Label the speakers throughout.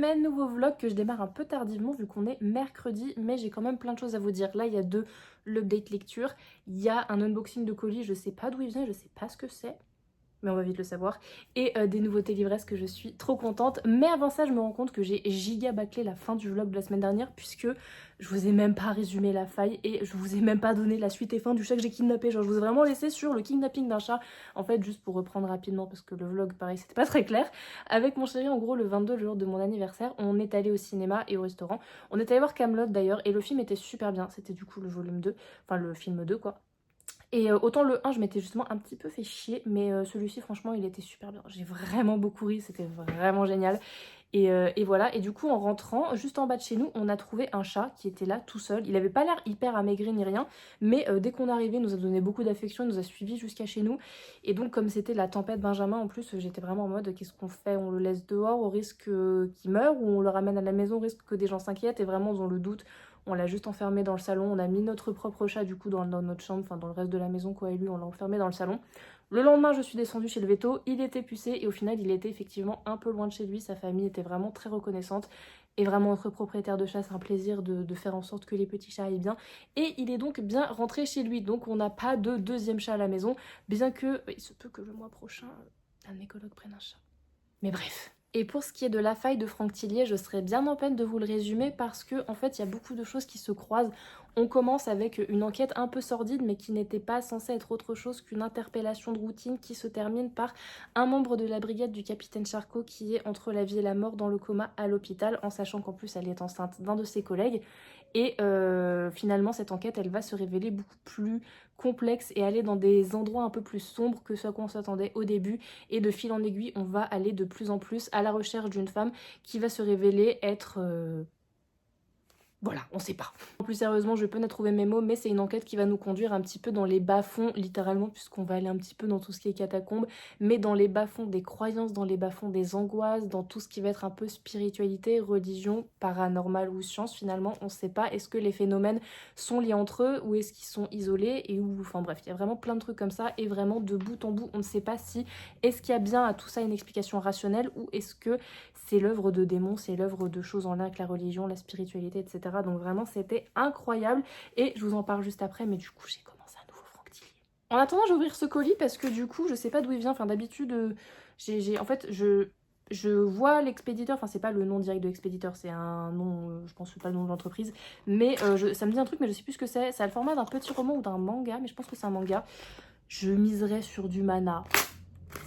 Speaker 1: semaine, nouveau vlog que je démarre un peu tardivement vu qu'on est mercredi, mais j'ai quand même plein de choses à vous dire. Là, il y a l'update lecture, il y a un unboxing de colis, je sais pas d'où il vient, je sais pas ce que c'est, mais on va vite le savoir, et des nouveautés livresques que je suis trop contente. Mais avant ça, je me rends compte que j'ai giga bâclé la fin du vlog de la semaine dernière, puisque je vous ai même pas résumé la faille et je vous ai même pas donné la suite et fin du chat que j'ai kidnappé. Genre, je vous ai vraiment laissé sur le kidnapping d'un chat. En fait, juste pour reprendre rapidement, parce que le vlog, pareil, c'était pas très clair. Avec mon chéri, en gros, le 22, le jour de mon anniversaire, on est allé au cinéma et au restaurant. On est allé voir Kaamelott d'ailleurs, et le film était super bien. C'était du coup le volume 2, enfin le film 2 quoi. Et autant le 1, je m'étais justement un petit peu fait chier, mais celui-ci, franchement, il était super bien. J'ai vraiment beaucoup ri, c'était vraiment génial. Et voilà, et du coup, en rentrant, juste en bas de chez nous, on a trouvé un chat qui était là tout seul. Il avait pas l'air hyper amaigri ni rien, mais dès qu'on est arrivé, il nous a donné beaucoup d'affection, il nous a suivis jusqu'à chez nous. Et donc, comme c'était la tempête Benjamin, en plus, j'étais vraiment en mode, qu'est-ce qu'on fait? On le laisse dehors au risque qu'il meure, ou on le ramène à la maison au risque que des gens s'inquiètent? Et vraiment, dans le doute, on l'a juste enfermé dans le salon. On a mis notre propre chat, du coup, dans notre chambre, enfin, dans le reste de la maison, quoi, et lui, on l'a enfermé dans le salon. Le lendemain, je suis descendue chez le veto, il était pucé et au final, il était effectivement un peu loin de chez lui. Sa famille était vraiment très reconnaissante. Et vraiment, entre propriétaires de chats, c'est un plaisir de faire en sorte que les petits chats aillent bien. Et il est donc bien rentré chez lui. Donc, on n'a pas de deuxième chat à la maison, bien que il se peut que le mois prochain, un de mes colocs prenne un chat. Mais bref. Et pour ce qui est de la faille de Franck Tillier, je serais bien en peine de vous le résumer parce que en fait il y a beaucoup de choses qui se croisent. On commence avec une enquête un peu sordide mais qui n'était pas censée être autre chose qu'une interpellation de routine qui se termine par un membre de la brigade du capitaine Charcot qui est entre la vie et la mort dans le coma à l'hôpital, en sachant qu'en plus elle est enceinte d'un de ses collègues. Et finalement cette enquête elle va se révéler beaucoup plus complexe et aller dans des endroits un peu plus sombres que ce à quoi on s'attendait au début. Et de fil en aiguille, on va aller de plus en plus à la recherche d'une femme qui va se révéler être... Voilà, on sait pas. Plus sérieusement, je vais peut-être trouver mes mots, mais c'est une enquête qui va nous conduire un petit peu dans les bas-fonds, littéralement, puisqu'on va aller un petit peu dans tout ce qui est catacombes, mais dans les bas-fonds des croyances, dans les bas-fonds des angoisses, dans tout ce qui va être un peu spiritualité, religion, paranormal ou science, finalement, on sait pas. Est-ce que les phénomènes sont liés entre eux, ou est-ce qu'ils sont isolés, et où... Enfin bref, il y a vraiment plein de trucs comme ça, et vraiment, de bout en bout, on ne sait pas si... Est-ce qu'il y a bien à tout ça une explication rationnelle, ou est-ce que c'est l'œuvre de démons, c'est l'œuvre de choses en lien avec la religion, la spiritualité, etc. Donc vraiment, c'était incroyable. Et je vous en parle juste après, mais du coup, j'ai commencé un nouveau Franck Tillier. En attendant, je vais ouvrir ce colis parce que du coup, je sais pas d'où il vient. Enfin, d'habitude, en fait, je vois l'expéditeur. Enfin, c'est pas le nom direct de l'expéditeur, c'est un nom, je pense que c'est pas le nom de l'entreprise. Mais ça me dit un truc, mais je sais plus ce que c'est. Ça a le format d'un petit roman ou d'un manga, mais je pense que c'est un manga. Je miserais sur du mana.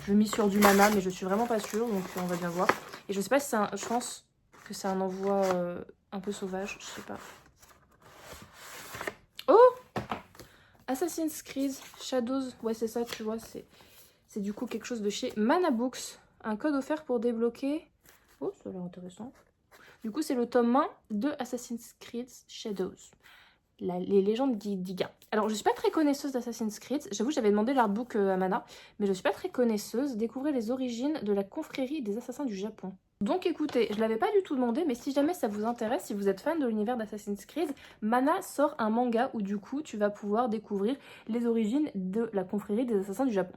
Speaker 1: Je mise sur du mana, mais je suis vraiment pas sûre, donc on va bien voir. Et je sais pas si c'est un... Je pense que c'est un envoi un peu sauvage, je sais pas. Oh, Assassin's Creed Shadows, ouais c'est ça, tu vois, c'est du coup quelque chose de chez Mana Books. Un code offert pour débloquer... Oh, ça a l'air intéressant. Du coup, c'est le tome 1 de Assassin's Creed Shadows. Les légendes d'Iga. Alors, je suis pas très connaisseuse d'Assassin's Creed. J'avoue, j'avais demandé l'artbook à Mana, mais je suis pas très connaisseuse. Découvrez les origines de la confrérie des assassins du Japon. Donc écoutez, je l'avais pas du tout demandé, mais si jamais ça vous intéresse, si vous êtes fan de l'univers d'Assassin's Creed, Mana sort un manga où du coup, tu vas pouvoir découvrir les origines de la confrérie des assassins du Japon.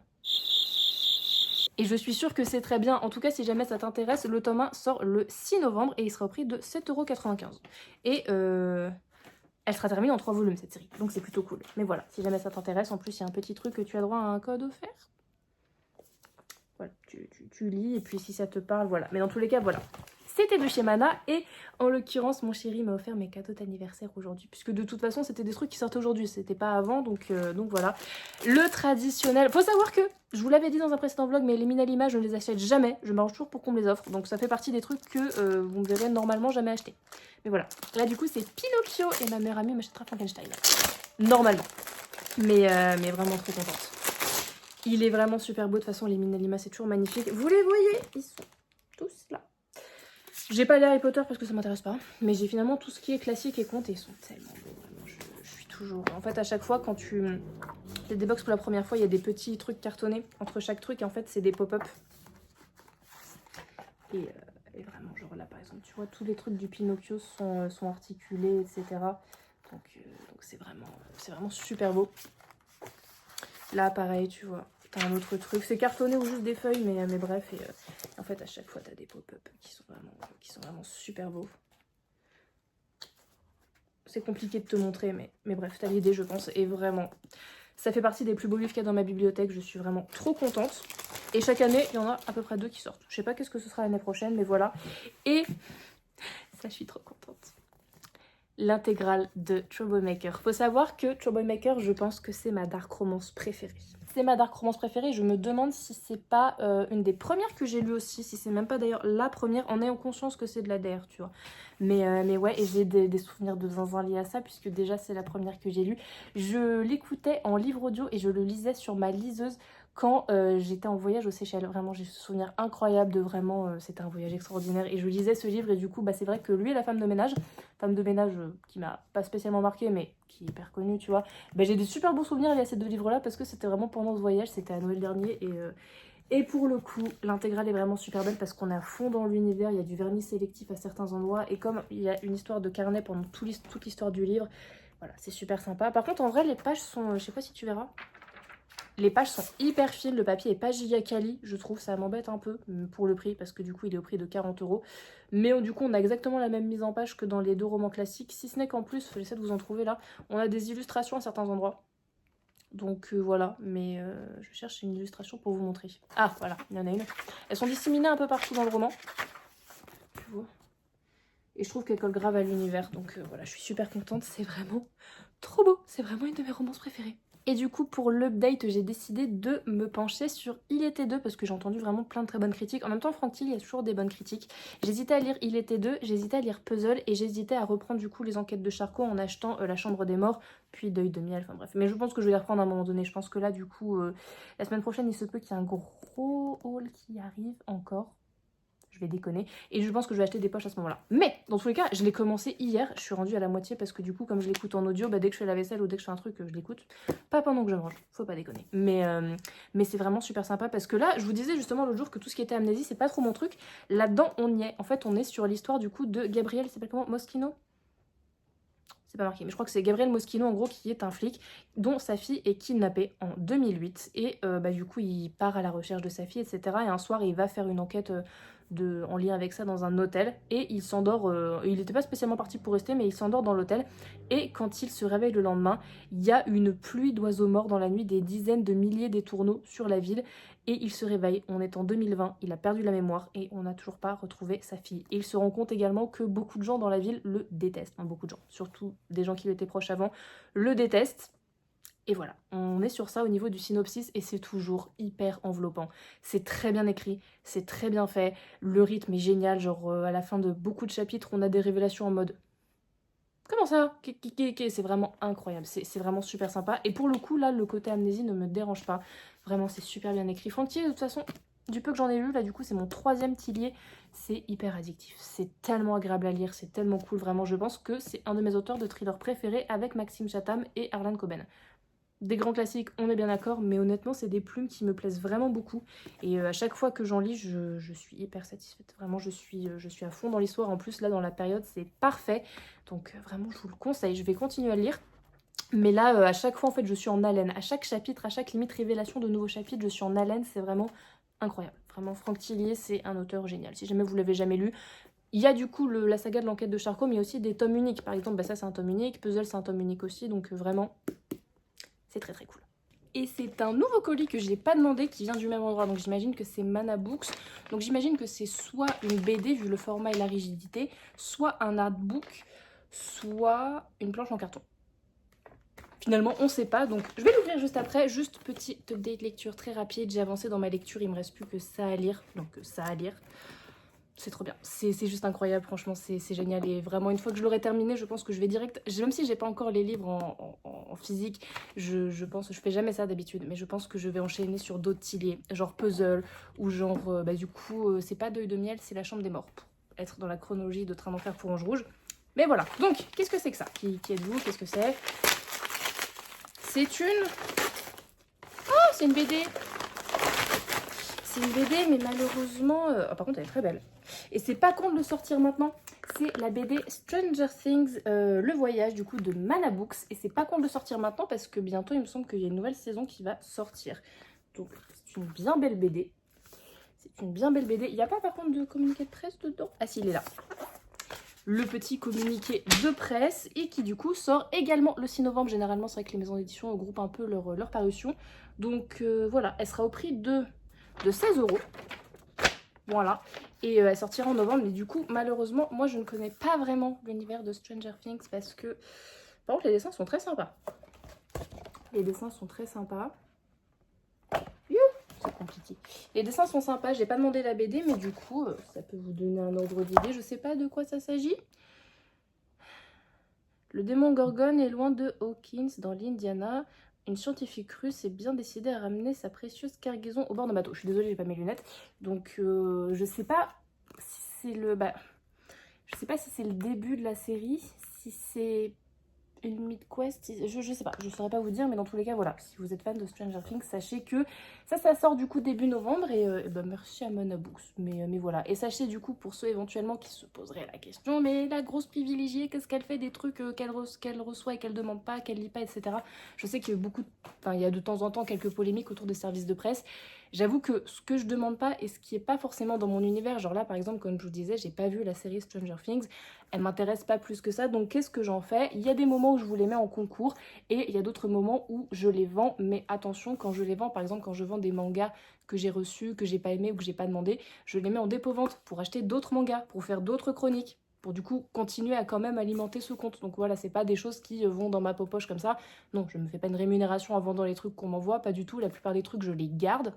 Speaker 1: Et je suis sûre que c'est très bien. En tout cas, si jamais ça t'intéresse, le tome 1 sort le 6 novembre et il sera au prix de 7,95 €. Et elle sera terminée en 3 volumes cette série, donc c'est plutôt cool. Mais voilà, si jamais ça t'intéresse, en plus il y a un petit truc que tu as droit à un code offert. Voilà, tu lis et puis si ça te parle, voilà. Mais dans tous les cas, voilà. C'était de chez Mana et en l'occurrence mon chéri m'a offert mes cadeaux d'anniversaire aujourd'hui. Puisque de toute façon c'était des trucs qui sortaient aujourd'hui, c'était pas avant, donc voilà. Le traditionnel, faut savoir que, je vous l'avais dit dans un précédent vlog, mais les Minalima je ne les achète jamais, je m'arrange toujours pour qu'on me les offre. Donc ça fait partie des trucs que vous me verrez normalement jamais acheter. Mais voilà, là du coup c'est Pinocchio et ma meilleure amie m'achètera Frankenstein. Normalement. Mais vraiment trop contente. Il est vraiment super beau, de toute façon les Minalima c'est toujours magnifique. Vous les voyez, ils sont tous là. J'ai pas les Harry Potter parce que ça m'intéresse pas, mais j'ai finalement tout ce qui est classique et conte et ils sont tellement beaux, vraiment, je suis toujours... En fait à chaque fois quand tu les déboxes pour la première fois, il y a des petits trucs cartonnés entre chaque truc et en fait c'est des pop-up. Et vraiment genre là par exemple, tu vois tous les trucs du Pinocchio sont articulés, etc. Donc c'est vraiment super beau. Là pareil tu vois, t'as un autre truc, c'est cartonné ou juste des feuilles mais bref et en fait fait, à chaque fois, t'as des pop-up qui sont vraiment super beaux. C'est compliqué de te montrer, mais bref, t'as l'idée, je pense. Et vraiment, ça fait partie des plus beaux livres qu'il y a dans ma bibliothèque. Je suis vraiment trop contente. Et chaque année, il y en a à peu près 2 qui sortent. Je sais pas qu'est-ce que ce sera l'année prochaine, mais voilà. Et ça, je suis trop contente. L'intégrale de Troublemaker. Faut savoir que Troublemaker, je pense que c'est ma dark romance préférée. C'est ma dark romance préférée. Je me demande si c'est pas une des premières que j'ai lues aussi, si c'est même pas d'ailleurs la première, en ayant conscience que c'est de la DR, tu vois. Mais ouais, et j'ai des souvenirs de zinzin liés à ça, puisque déjà c'est la première que j'ai lue. Je l'écoutais en livre audio et je le lisais sur ma liseuse quand j'étais en voyage aux Seychelles. Vraiment, j'ai ce souvenir incroyable de vraiment, c'était un voyage extraordinaire. Et je lisais ce livre et du coup, bah, c'est vrai que lui et la femme de ménage qui m'a pas spécialement marqué mais qui est hyper connue, tu vois. Bah, j'ai des super beaux souvenirs liés à ces 2 livres-là parce que c'était vraiment pendant ce voyage, c'était à Noël dernier et pour le coup, l'intégrale est vraiment super belle parce qu'on est à fond dans l'univers, il y a du vernis sélectif à certains endroits et comme il y a une histoire de carnet pendant toute l'histoire du livre, voilà, c'est super sympa. Par contre, en vrai, les pages sont, je sais pas si tu verras, les pages sont hyper fines, le papier est pas giga quali, je trouve, ça m'embête un peu pour le prix, parce que du coup il est au prix de 40 €. Mais du coup on a exactement la même mise en page que dans les 2 romans classiques, si ce n'est qu'en plus, j'essaie de vous en trouver là, on a des illustrations à certains endroits. Donc voilà, mais je cherche une illustration pour vous montrer. Ah voilà, il y en a une. Elles sont disséminées un peu partout dans le roman. Tu vois. Et je trouve qu'elles collent grave à l'univers, donc voilà, je suis super contente, c'est vraiment trop beau, c'est vraiment une de mes romances préférées. Et du coup, pour l'update, j'ai décidé de me pencher sur Il était 2 parce que j'ai entendu vraiment plein de très bonnes critiques. En même temps, Franck Thiel, il y a toujours des bonnes critiques. J'hésitais à lire Il était 2, j'hésitais à lire Puzzle et j'hésitais à reprendre du coup les enquêtes de Charcot en achetant La Chambre des Morts, puis Deuil de Miel, enfin bref. Mais je pense que je vais les reprendre à un moment donné. Je pense que là, du coup, la semaine prochaine, il se peut qu'il y ait un gros haul qui arrive encore. Je vais déconner. Et je pense que je vais acheter des poches à ce moment-là. Mais, dans tous les cas, je l'ai commencé hier. Je suis rendue à la moitié parce que du coup, comme je l'écoute en audio, bah, dès que je fais la vaisselle ou dès que je fais un truc, je l'écoute. Pas pendant que je mange. Faut pas déconner. Mais c'est vraiment super sympa parce que là, je vous disais justement l'autre jour que tout ce qui était amnésie, c'est pas trop mon truc. Là-dedans, on y est. En fait, on est sur l'histoire du coup de Gabriel, il s'appelle comment? Moschino? C'est pas marqué, mais je crois que c'est Gabriel Moschino en gros qui est un flic dont sa fille est kidnappée en 2008 et du coup il part à la recherche de sa fille, etc. Et un soir il va faire une enquête en lien avec ça dans un hôtel et il s'endort, il n'était pas spécialement parti pour rester mais il s'endort dans l'hôtel et quand il se réveille le lendemain il y a une pluie d'oiseaux morts dans la nuit, des dizaines de milliers d'étourneaux sur la ville et il se réveille, on est en 2020, il a perdu la mémoire et on n'a toujours pas retrouvé sa fille. Et il se rend compte également que beaucoup de gens dans la ville le détestent, enfin, beaucoup de gens, surtout des gens qui lui étaient proches avant, le détestent. Et voilà, on est sur ça au niveau du synopsis et c'est toujours hyper enveloppant. C'est très bien écrit, c'est très bien fait, le rythme est génial, genre à la fin de beaucoup de chapitres, on a des révélations en mode comment ça? C'est vraiment incroyable, c'est vraiment super sympa. Et pour le coup, là, le côté amnésie ne me dérange pas. Vraiment, c'est super bien écrit. Franck Thiel, de toute façon, du peu que j'en ai lu, là, du coup, c'est mon 3e Tillier. C'est hyper addictif. C'est tellement agréable à lire, c'est tellement cool. Vraiment, je pense que c'est un de mes auteurs de thrillers préférés avec Maxime Chatham et Harlan Coben. Des grands classiques, on est bien d'accord, mais honnêtement, c'est des plumes qui me plaisent vraiment beaucoup. Et à chaque fois que j'en lis, je suis hyper satisfaite. Vraiment, je suis à fond dans l'histoire. En plus, là, dans la période, c'est parfait. Donc, vraiment, je vous le conseille. Je vais continuer à le lire. Mais là, à chaque fois, en fait, je suis en haleine. À chaque chapitre, à chaque limite révélation de nouveaux chapitres, je suis en haleine. C'est vraiment incroyable. Vraiment, Franck Thiel, c'est un auteur génial. Si jamais vous l'avez jamais lu, il y a du coup la saga de l'enquête de Charcot, mais aussi des tomes uniques. Par exemple, ça, c'est un tome unique. Puzzle, c'est un tome unique aussi. Donc, vraiment... c'est très très cool. Et c'est un nouveau colis que je n'ai pas demandé qui vient du même endroit. Donc j'imagine que c'est Mana Books. Donc j'imagine que c'est soit une BD vu le format et la rigidité, soit un artbook, soit une planche en carton. Finalement, on ne sait pas. Donc je vais l'ouvrir juste après. Juste petit update lecture très rapide. J'ai avancé dans ma lecture. Il me reste plus que ça à lire. Donc ça à lire. C'est trop bien, c'est juste incroyable, franchement c'est génial et vraiment une fois que je l'aurai terminé je pense que je vais direct, même si j'ai pas encore les livres en physique, je pense, je fais jamais ça d'habitude, mais je pense que je vais enchaîner sur d'autres Tillier, genre Puzzle ou genre du coup c'est pas Deuil de Miel, c'est La Chambre des Morts, pour être dans la chronologie de Train d'Enfer pour Ange Rouge. Mais voilà, donc qu'est-ce que c'est que ça? Qui êtes-vous? Qu'est-ce que c'est? C'est une... Oh, c'est une BD. C'est une BD mais malheureusement... Oh, par contre elle est très belle. Et c'est pas con de le sortir maintenant, c'est la BD Stranger Things, le voyage du coup de Mana Books. Et c'est pas con de le sortir maintenant parce que bientôt il me semble qu'il y a une nouvelle saison qui va sortir. Donc c'est une bien belle BD. C'est C'est une bien belle BD. Il n'y a pas par contre de communiqué de presse dedans? Ah si, il est là. Le petit communiqué de presse et qui du coup sort également le 6 novembre. Généralement, c'est vrai que les maisons d'édition groupent un peu leur parution. Donc voilà, elle sera au prix de 16 €. Voilà. Et elle sortira en novembre. Mais du coup, malheureusement, moi je ne connais pas vraiment l'univers de Stranger Things parce que... Par contre, les dessins sont très sympas. Les dessins sont très sympas. C'est compliqué. Les dessins sont sympas, j'ai pas demandé la BD, mais du coup, ça peut vous donner un ordre d'idée. Je sais pas de quoi ça s'agit. Le démon Gorgon est loin de Hawkins, dans l'Indiana. Une scientifique russe est bien décidée à ramener sa précieuse cargaison au bord d'un bateau. Je suis désolée, j'ai pas mes lunettes. Donc, je sais pas si c'est le... je sais pas si c'est le début de la série, si c'est... une mid-quest, je sais pas, je saurais pas vous dire, mais dans tous les cas, voilà, si vous êtes fan de Stranger Things, sachez que ça sort du coup début novembre, et bah, merci à Mona Books, mais voilà, et sachez du coup, pour ceux éventuellement qui se poseraient la question, mais la grosse privilégiée, qu'est-ce qu'elle fait des trucs qu'elle reçoit et qu'elle demande pas, qu'elle lit pas, etc. Je sais qu'il y a beaucoup, enfin, il y a de temps en temps quelques polémiques autour des services de presse. J'avoue que ce que je demande pas et ce qui est pas forcément dans mon univers, genre là par exemple, comme je vous disais, j'ai pas vu la série Stranger Things, elle m'intéresse pas plus que ça, donc qu'est-ce que j'en fais? Il y a des moments où je vous les mets en concours et il y a d'autres moments où je les vends, mais attention, quand je les vends, par exemple quand je vends des mangas que j'ai reçus, que j'ai pas aimé ou que j'ai pas demandé, je les mets en dépôt-vente pour acheter d'autres mangas, pour faire d'autres chroniques, pour du coup continuer à quand même alimenter ce compte. Donc voilà, c'est pas des choses qui vont dans ma poche comme ça. Non, je me fais pas une rémunération en vendant les trucs qu'on m'envoie, pas du tout. La plupart des trucs, je les garde.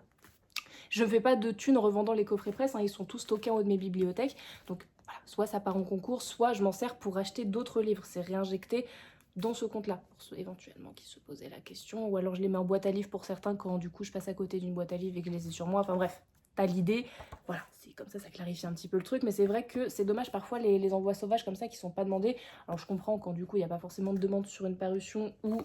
Speaker 1: Je ne fais pas de thunes en revendant les coffrets presse, hein, ils sont tous stockés en haut de mes bibliothèques. Donc voilà, soit ça part en concours, soit je m'en sers pour acheter d'autres livres. C'est réinjecté dans ce compte-là, pour ceux éventuellement qui se posaient la question. Ou alors je les mets en boîte à livres pour certains quand du coup je passe à côté d'une boîte à livres et que je les ai sur moi. Enfin bref, t'as l'idée. Voilà, c'est comme ça clarifie un petit peu le truc. Mais c'est vrai que c'est dommage parfois les envois sauvages comme ça qui sont pas demandés. Alors je comprends quand du coup il n'y a pas forcément de demande sur une parution ou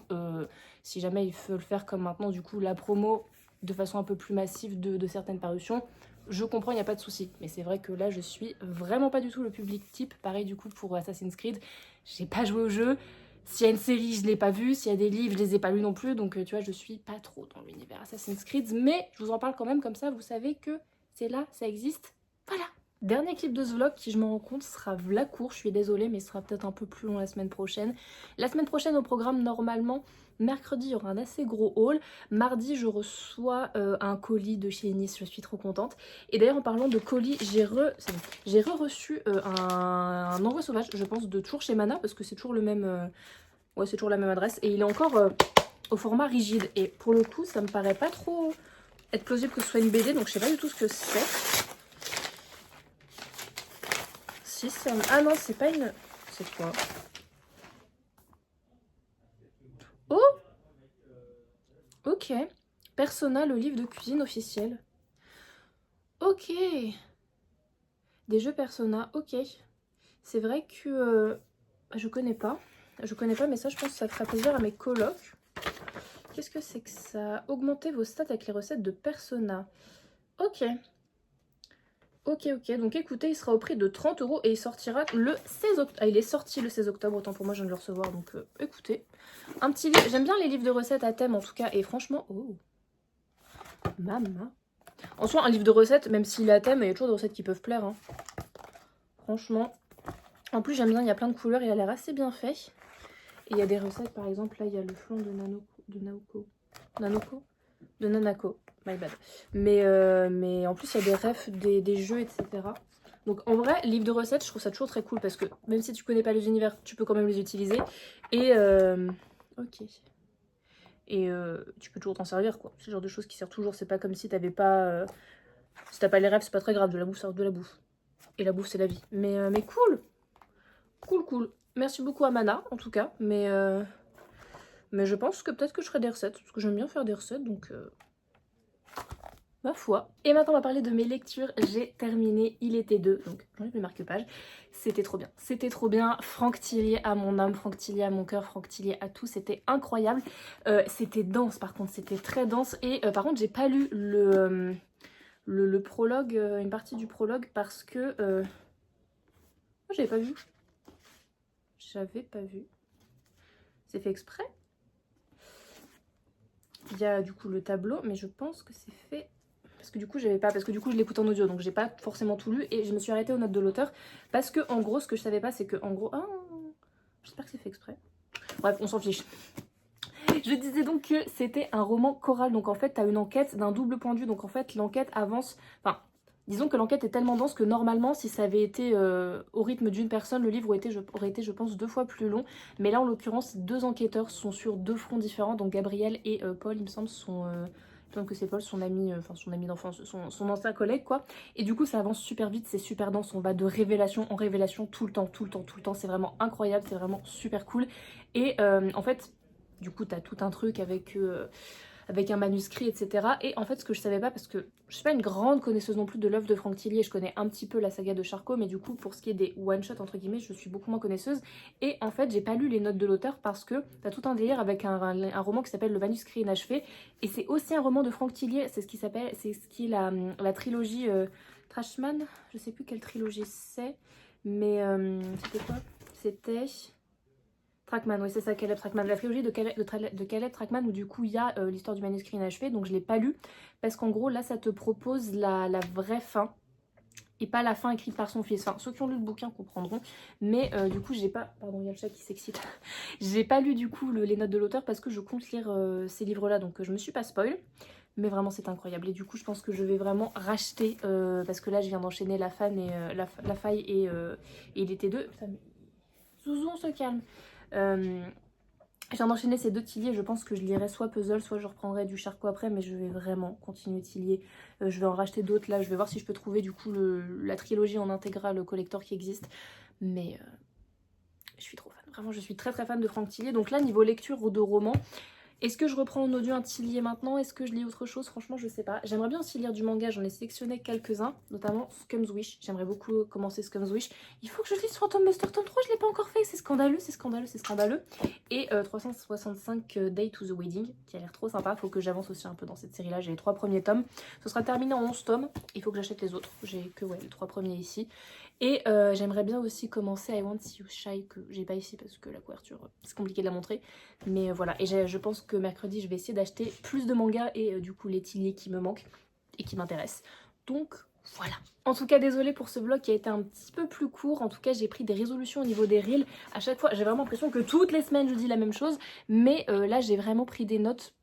Speaker 1: si jamais il faut le faire comme maintenant du coup la promo de façon un peu plus massive de certaines parutions, je comprends, il n'y a pas de souci. Mais c'est vrai que là, je suis vraiment pas du tout le public type. Pareil du coup pour Assassin's Creed, j'ai pas joué au jeu. S'il y a une série, je l'ai pas vue. S'il y a des livres, je les ai pas lus non plus. Donc tu vois, je suis pas trop dans l'univers Assassin's Creed. Mais je vous en parle quand même comme ça, vous savez que c'est là, ça existe. Voilà. Dernier clip de ce vlog qui, je me rends compte, sera Vlacourt. Je suis désolée, mais ce sera peut-être un peu plus long la semaine prochaine. La semaine prochaine, au programme, normalement, mercredi, il y aura un assez gros haul. Mardi, je reçois un colis de chez Nice. Je suis trop contente. Et d'ailleurs, en parlant de colis, j'ai reçu un envoi sauvage, je pense, de toujours chez Mana, parce que c'est toujours le même... ouais, c'est toujours la même adresse. Et il est encore au format rigide. Et pour le coup, ça me paraît pas trop être plausible que ce soit une BD, donc je sais pas du tout ce que c'est. Si, ça... Ah non, c'est pas une... C'est quoi? Oh! Ok. Persona, le livre de cuisine officiel. Ok. Des jeux Persona, ok. C'est vrai que... je connais pas. Je connais pas, mais ça, je pense que ça fera plaisir à mes colocs. Qu'est-ce que c'est que ça? Augmenter vos stats avec les recettes de Persona. Ok. Ok, ok. Donc écoutez, il sera au prix de 30 € et il sortira le 16 octobre. Ah, il est sorti le 16 octobre, autant pour moi, je viens de le recevoir. Donc écoutez. Un petit livre. J'aime bien les livres de recettes à thème en tout cas. Et franchement... Oh. Maman. En soi, un livre de recettes, même s'il est à thème, il y a toujours des recettes qui peuvent plaire. Hein. Franchement. En plus, j'aime bien, il y a plein de couleurs, il a l'air assez bien fait. Et il y a des recettes, par exemple, là, il y a le flan de Nanako, my bad. Mais en plus, il y a des refs, des jeux, etc. Donc, en vrai, livre de recettes, je trouve ça toujours très cool parce que même si tu connais pas les univers, tu peux quand même les utiliser. Et, ok. Et tu peux toujours t'en servir, quoi. C'est le genre de choses qui servent toujours. C'est pas comme si t'avais pas... si t'as pas les refs, c'est pas très grave. De la bouffe, ça reste de la bouffe. Et la bouffe, c'est la vie. Mais cool. Cool. Merci beaucoup à Mana, en tout cas. Mais je pense que peut-être que je ferai des recettes. Parce que j'aime bien faire des recettes, donc... ma foi. Et maintenant, on va parler de mes lectures. J'ai terminé Il était 2. Donc, j'enlève mes marque-pages. C'était trop bien. C'était trop bien. Franck Thiriet à mon âme, Franck Thiriet à mon cœur, Franck Thiriet à tout. C'était incroyable. C'était dense, par contre. C'était très dense. Et par contre, j'ai pas lu le prologue, une partie du prologue, parce que... j'avais pas vu. J'avais pas vu. C'est fait exprès. Il y a du coup le tableau, mais je pense que c'est fait parce que du coup j'avais pas, parce que du coup je l'écoute en audio, donc j'ai pas forcément tout lu et je me suis arrêtée aux notes de l'auteur parce que en gros ce que je savais pas c'est que en gros, ah, j'espère que c'est fait exprès. Bref, on s'en fiche. Je disais donc que c'était un roman choral, donc en fait t'as une enquête d'un double point de vue, donc en fait l'enquête avance, enfin disons que l'enquête est tellement dense que normalement si ça avait été au rythme d'une personne, le livre aurait été je pense 2 fois plus long, mais là en l'occurrence 2 enquêteurs sont sur 2 fronts différents, donc Gabriel et Paul il me semble sont... il me semble que c'est Paul, son ami, enfin son ami d'enfance, son ancien collègue quoi. Et du coup ça avance super vite, c'est super dense, on va de révélation en révélation tout le temps, tout le temps, tout le temps. C'est vraiment incroyable, c'est vraiment super cool. Et en fait, du coup t'as tout un truc avec un manuscrit, etc. Et en fait, ce que je savais pas, parce que je suis pas une grande connaisseuse non plus de l'œuvre de Franck Tillier, je connais un petit peu la saga de Charcot, mais du coup, pour ce qui est des one-shots, entre guillemets, je suis beaucoup moins connaisseuse. Et en fait, j'ai pas lu les notes de l'auteur parce que t'as tout un délire avec un roman qui s'appelle Le manuscrit inachevé. Et c'est aussi un roman de Franck Tillier, c'est ce qui s'appelle, c'est ce qui est la trilogie Trashman, je sais plus quelle trilogie c'est, mais c'était quoi? C'était... Trackman, oui c'est ça, Caleb Trackman, la trilogie de Caleb Trackman où du coup il y a l'histoire du manuscrit inachevé, donc je l'ai pas lu parce qu'en gros là ça te propose la vraie fin et pas la fin écrite par son fils. Enfin ceux qui ont lu le bouquin comprendront, mais du coup j'ai pas, pardon il y a le chat qui s'excite, j'ai pas lu du coup les notes de l'auteur parce que je compte lire ces livres là, donc je me suis pas spoil. Mais vraiment c'est incroyable et du coup je pense que je vais vraiment racheter parce que là je viens d'enchaîner La Faille et l'été 2. Putain mais Zouzou on se calme. Je viens d'enchaîner ces 2 Tillier, je pense que je lirai soit Puzzle, soit je reprendrai du Charcot après, mais je vais vraiment continuer Tillier. Je vais en racheter d'autres là, je vais voir si je peux trouver du coup la trilogie en intégrale collector qui existe. Mais je suis trop fan, vraiment je suis très très fan de Franck Tillier. Donc là niveau lecture ou de roman, est-ce que je reprends en audio un Tillier maintenant? Est-ce que je lis autre chose? Franchement, je sais pas. J'aimerais bien aussi lire du manga, j'en ai sélectionné quelques-uns, notamment Scum's Wish. J'aimerais beaucoup commencer Scum's Wish. Il faut que je lise Phantom Buster tome 3, je l'ai pas encore fait, c'est scandaleux, c'est scandaleux, c'est scandaleux. Et 365 Day to the Wedding, qui a l'air trop sympa. Faut que j'avance aussi un peu dans cette série-là. J'ai les 3 premiers tomes. Ce sera terminé en 11 tomes. Il faut que j'achète les autres. J'ai que les 3 premiers ici. Et j'aimerais bien aussi commencer I Want You Shy, que j'ai pas ici parce que la couverture, c'est compliqué de la montrer. Mais voilà, et je pense que mercredi, je vais essayer d'acheter plus de mangas et du coup les Tillier qui me manquent et qui m'intéressent. Donc voilà. En tout cas, désolée pour ce vlog qui a été un petit peu plus court. En tout cas, j'ai pris des résolutions au niveau des reels. À chaque fois, j'ai vraiment l'impression que toutes les semaines, je dis la même chose. Mais là, j'ai vraiment pris des notes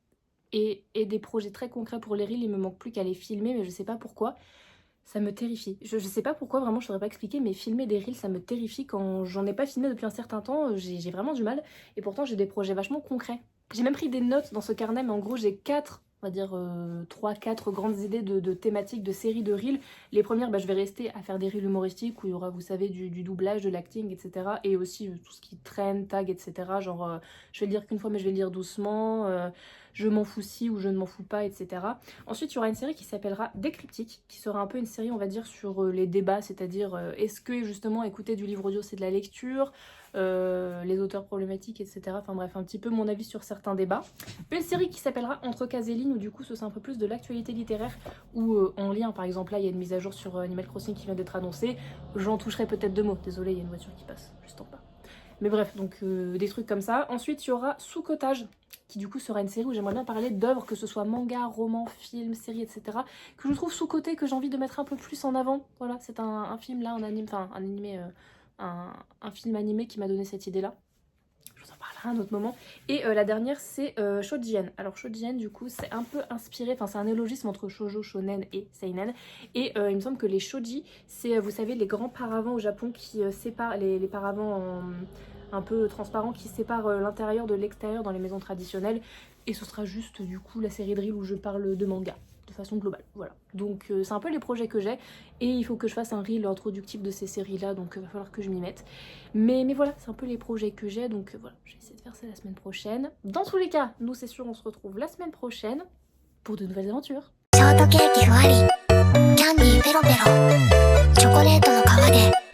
Speaker 1: et des projets très concrets pour les reels. Il me manque plus qu'à les filmer, mais je sais pas pourquoi. Ça me terrifie. Je sais pas pourquoi, vraiment, je saurais pas expliquer, mais filmer des reels, ça me terrifie. Quand j'en ai pas filmé depuis un certain temps, j'ai vraiment du mal. Et pourtant, j'ai des projets vachement concrets. J'ai même pris des notes dans ce carnet, mais en gros, j'ai 4, on va dire 3-4 grandes idées de thématiques, de séries de reels. Les premières, je vais rester à faire des reels humoristiques où il y aura, vous savez, du doublage, de l'acting, etc. Et aussi tout ce qui traîne, tag, etc. Genre, je vais le dire qu'une fois, mais je vais le dire doucement. Je m'en fous si ou je ne m'en fous pas, etc. Ensuite, il y aura une série qui s'appellera Décryptique, qui sera un peu une série, on va dire, sur les débats, c'est-à-dire est-ce que justement écouter du livre audio c'est de la lecture, les auteurs problématiques, etc. Enfin bref, un petit peu mon avis sur certains débats. Une série qui s'appellera Entre cases et lignes, où du coup ce sera un peu plus de l'actualité littéraire, où en lien, par exemple là il y a une mise à jour sur Animal Crossing qui vient d'être annoncée, j'en toucherai peut-être 2 mots, désolé il y a une voiture qui passe juste en bas. Mais bref, donc des trucs comme ça. Ensuite, il y aura Sous-Cotage, qui du coup sera une série où j'aimerais bien parler d'œuvres, que ce soit manga, roman, film, série, etc. Que je trouve sous-côté, que j'ai envie de mettre un peu plus en avant. Voilà, c'est un film là, un film animé qui m'a donné cette idée-là. Je vous en parlerai à un autre moment. Et la dernière, c'est Shoujo. Alors Shoujo, du coup, c'est un peu inspiré, enfin c'est un néologisme entre shoujo, shonen et seinen. Et il me semble que les shouji, c'est, vous savez, les grands paravents au Japon qui séparent les paravents un peu transparents qui séparent l'intérieur de l'extérieur dans les maisons traditionnelles. Et ce sera juste, du coup, la série de reels où je parle de manga. De façon globale, voilà. Donc c'est un peu les projets que j'ai et il faut que je fasse un reel introductif de ces séries là, donc il va falloir que je m'y mette. Mais voilà, c'est un peu les projets que j'ai, donc voilà, je vais essayer de faire ça la semaine prochaine. Dans tous les cas, nous c'est sûr, on se retrouve la semaine prochaine pour de nouvelles aventures. ショートケーキふわり、キャンディーペロペロ、チョコレートの皮で